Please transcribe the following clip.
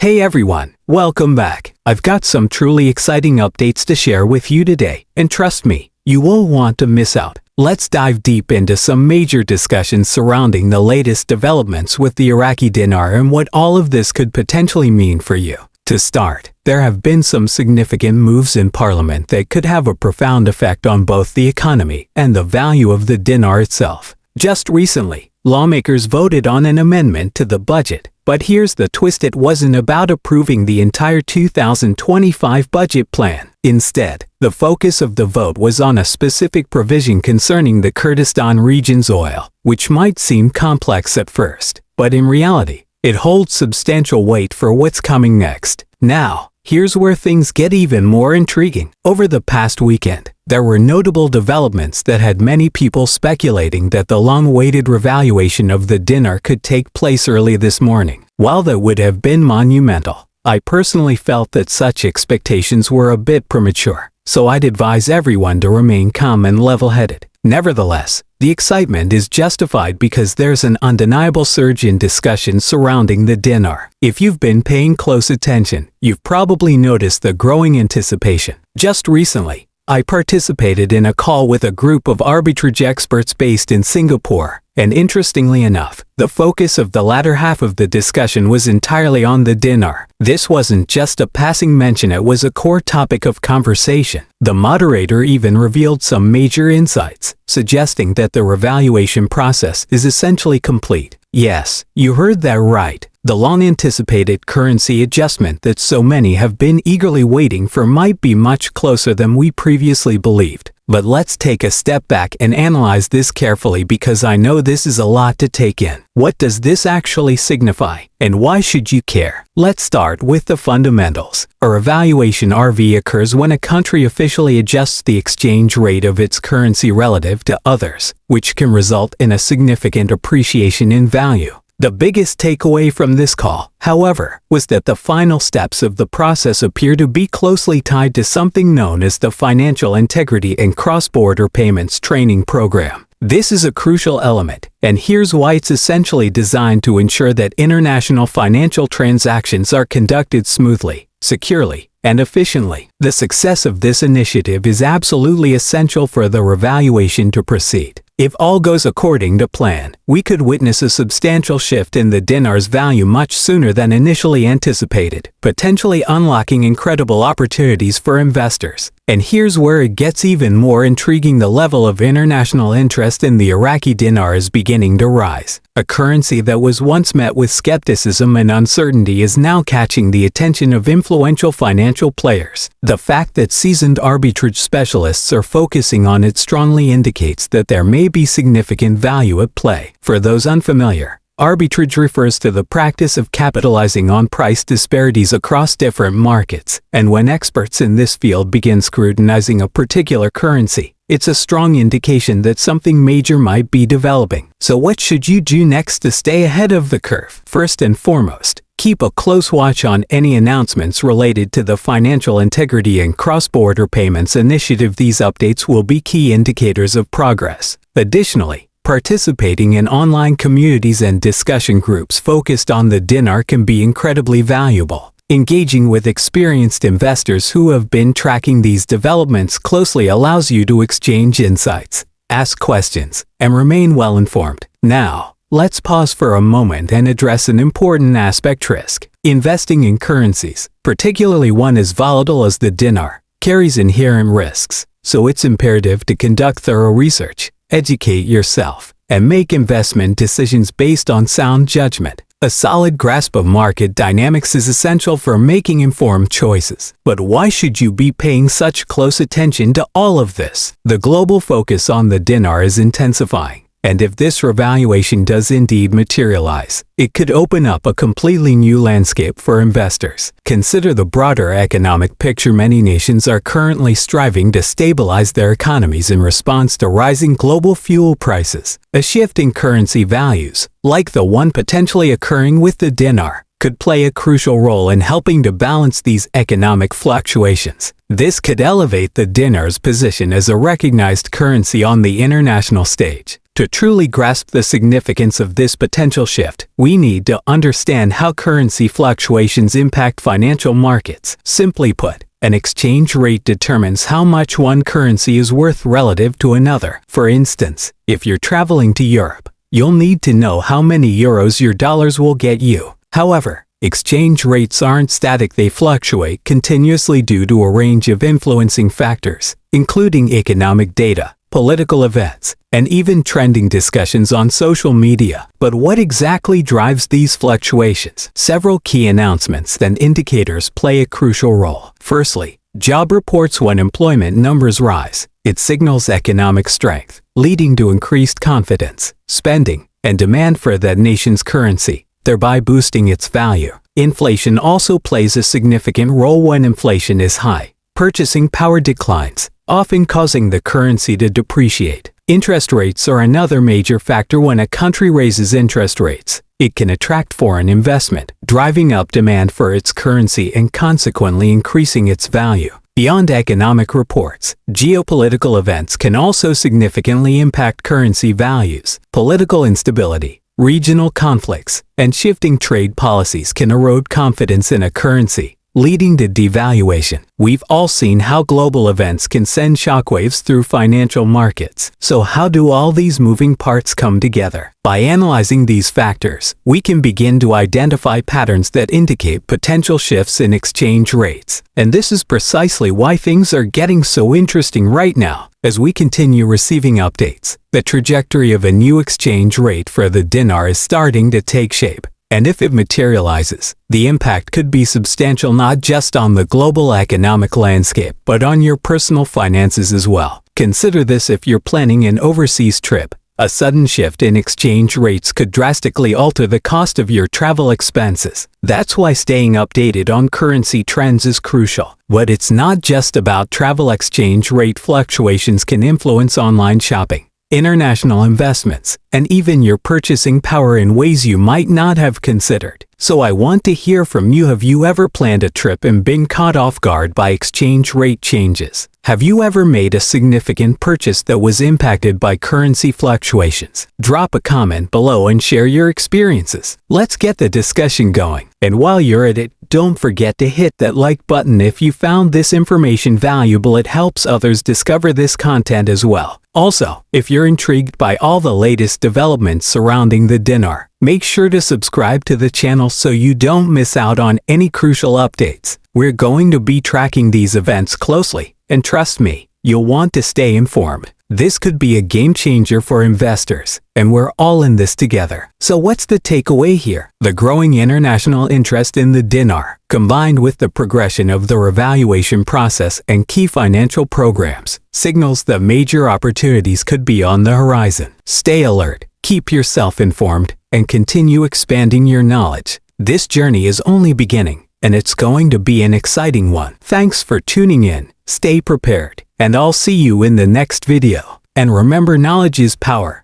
Hey everyone, welcome back. I've got some truly exciting updates to share with you today, and trust me, you won't want to miss out. Let's dive deep into some major discussions surrounding the latest developments with the Iraqi dinar and what all of this could potentially mean for you. To start, there have been some significant moves in Parliament that could have a profound effect on both the economy and the value of the dinar itself. Just recently, lawmakers voted on an amendment to the budget, but here's the twist: it wasn't about approving the entire 2025 budget plan. Instead, the focus of the vote was on a specific provision concerning the Kurdistan region's oil, which might seem complex at first, but in reality, it holds substantial weight for what's coming next. Now, here's where things get even more intriguing. Over the past weekend, there were notable developments that had many people speculating that the long-awaited revaluation of the dinar could take place early this morning. While that would have been monumental, I personally felt that such expectations were a bit premature, so I'd advise everyone to remain calm and level-headed. Nevertheless, the excitement is justified because there's an undeniable surge in discussion surrounding the dinar. If you've been paying close attention, you've probably noticed the growing anticipation. Just recently, I participated in a call with a group of arbitrage experts based in Singapore, and interestingly enough, the focus of the latter half of the discussion was entirely on the dinar. This wasn't just a passing mention, it was a core topic of conversation. The moderator even revealed some major insights, suggesting that the revaluation process is essentially complete. Yes, you heard that right. The long-anticipated currency adjustment that so many have been eagerly waiting for might be much closer than we previously believed. But let's take a step back and analyze this carefully, because I know this is a lot to take in. What does this actually signify, and why should you care? Let's start with the fundamentals. A revaluation (RV) occurs when a country officially adjusts the exchange rate of its currency relative to others, which can result in a significant appreciation in value. The biggest takeaway from this call, however, was that the final steps of the process appear to be closely tied to something known as the Financial Integrity and Cross-Border Payments Training Program. This is a crucial element, and here's why. It's essentially designed to ensure that international financial transactions are conducted smoothly, securely, and efficiently. The success of this initiative is absolutely essential for the revaluation to proceed. If all goes according to plan, we could witness a substantial shift in the dinar's value much sooner than initially anticipated, potentially unlocking incredible opportunities for investors. And here's where it gets even more intriguing: the level of international interest in the Iraqi dinar is beginning to rise. A currency that was once met with skepticism and uncertainty is now catching the attention of influential financial players. The fact that seasoned arbitrage specialists are focusing on it strongly indicates that there may be significant value at play. For those unfamiliar, arbitrage refers to the practice of capitalizing on price disparities across different markets, and when experts in this field begin scrutinizing a particular currency, it's a strong indication that something major might be developing. So what should you do next to stay ahead of the curve? First and foremost, keep a close watch on any announcements related to the Financial Integrity and Cross-Border Payments Initiative. These updates will be key indicators of progress. Additionally, participating in online communities and discussion groups focused on the dinar can be incredibly valuable. Engaging with experienced investors who have been tracking these developments closely allows you to exchange insights, ask questions, and remain well-informed. Now, let's pause for a moment and address an important aspect: risk. Investing in currencies, particularly one as volatile as the dinar, carries inherent risks, so it's imperative to conduct thorough research, educate yourself, and make investment decisions based on sound judgment. A solid grasp of market dynamics is essential for making informed choices. But why should you be paying such close attention to all of this? The global focus on the dinar is intensifying, and if this revaluation does indeed materialize, it could open up a completely new landscape for investors. Consider the broader economic picture. Many nations are currently striving to stabilize their economies in response to rising global fuel prices. A shift in currency values, like the one potentially occurring with the dinar, could play a crucial role in helping to balance these economic fluctuations. This could elevate the dinar's position as a recognized currency on the international stage. To truly grasp the significance of this potential shift, we need to understand how currency fluctuations impact financial markets. Simply put, an exchange rate determines how much one currency is worth relative to another. For instance, if you're traveling to Europe, you'll need to know how many euros your dollars will get you. However, exchange rates aren't static, they fluctuate continuously due to a range of influencing factors, including economic data, political events, and even trending discussions on social media. But what exactly drives these fluctuations? Several key announcements and indicators play a crucial role. Firstly, job reports. When employment numbers rise, it signals economic strength, leading to increased confidence, spending, and demand for that nation's currency, thereby boosting its value. Inflation also plays a significant role. When inflation is high, purchasing power declines, often causing the currency to depreciate. Interest rates are another major factor. When a country raises interest rates, it can attract foreign investment, driving up demand for its currency and consequently increasing its value. Beyond economic reports, geopolitical events can also significantly impact currency values. Political instability, regional conflicts, and shifting trade policies can erode confidence in a currency, leading to devaluation. We've all seen how global events can send shockwaves through financial markets. So how do all these moving parts come together? By analyzing these factors, we can begin to identify patterns that indicate potential shifts in exchange rates. And this is precisely why things are getting so interesting right now. As we continue receiving updates, the trajectory of a new exchange rate for the dinar is starting to take shape. And if it materializes, the impact could be substantial, not just on the global economic landscape, but on your personal finances as well. Consider this: if you're planning an overseas trip, a sudden shift in exchange rates could drastically alter the cost of your travel expenses. That's why staying updated on currency trends is crucial. But it's not just about travel. Exchange rate fluctuations can influence online shopping, international investments, and even your purchasing power in ways you might not have considered. So I want to hear from you. Have you ever planned a trip and been caught off guard by exchange rate changes? Have you ever made a significant purchase that was impacted by currency fluctuations? Drop a comment below and share your experiences. Let's get the discussion going. And while you're at it, don't forget to hit that like button if you found this information valuable. It helps others discover this content as well. Also, if you're intrigued by all the latest developments surrounding the dinar, make sure to subscribe to the channel so you don't miss out on any crucial updates. We're going to be tracking these events closely, and trust me, you'll want to stay informed. This could be a game changer for investors, and we're all in this together. So what's the takeaway here? The growing international interest in the dinar, combined with the progression of the revaluation process and key financial programs, signals that major opportunities could be on the horizon. Stay alert, keep yourself informed, and continue expanding your knowledge. This journey is only beginning, and it's going to be an exciting one. Thanks for tuning in, stay prepared, and I'll see you in the next video. And remember, knowledge is power.